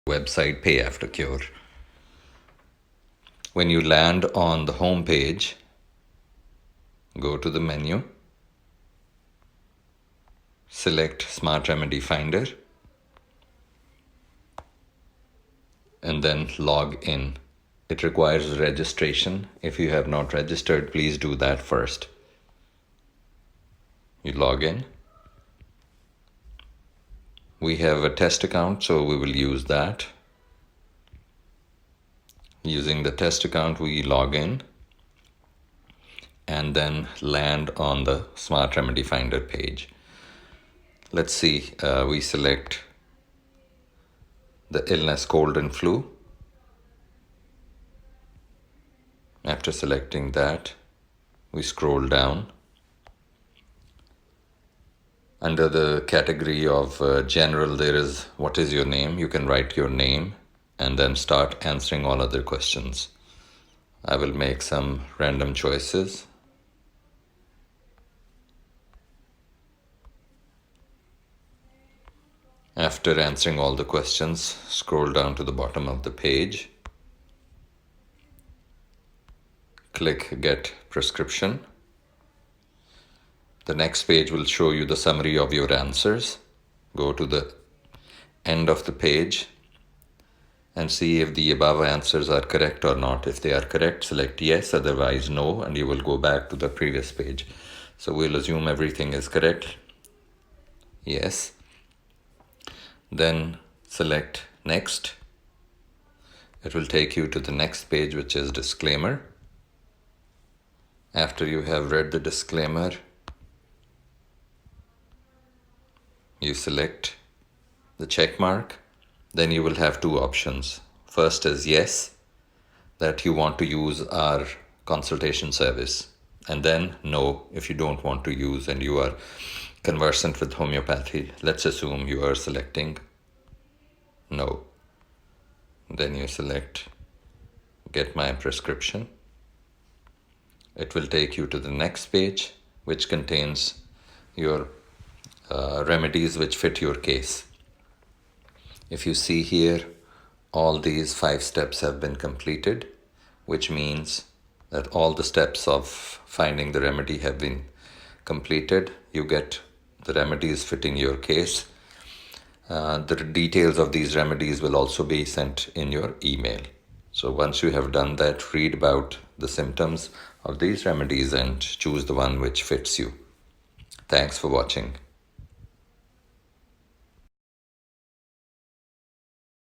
website Pay After Cure. When you land on the home page, go to the menu, select Smart Remedy Finder, and then log in. It requires registration. If you have not registered, please do that first. You log in. We have a test account, so we will use that. Using the test account, we log in and then land on the Smart Remedy Finder page. Let's see, we select the illness, cold and flu. After selecting that, we scroll down. Under the category of general, there is what is your name. You can write your name and then start answering all other questions. I will make some random choices. After answering all the questions, scroll down to the bottom of the page. Click Get Prescription. The next page will show you the summary of your answers. Go to the end of the page and see if the above answers are correct or not. If they are correct, select yes, otherwise no, and you will go back to the previous page. So we'll assume everything is correct. Yes. Then select next. It will take you to the next page, which is disclaimer. After you have read the disclaimer, you select the check mark. Then you will have two options. First is yes, that you want to use our consultation service. And then no, if you don't want to use and you are conversant with homeopathy. Let's assume you are selecting no. Then you select Get My Prescription. It will take you to the next page, which contains your remedies which fit your case. If you see here, all these 5 steps have been completed, which means that all the steps of finding the remedy have been completed. You get the remedies fitting your case. The details of these remedies will also be sent in your email. So once you have done that, read about the symptoms of these remedies and choose the one which fits you. Thanks for watching.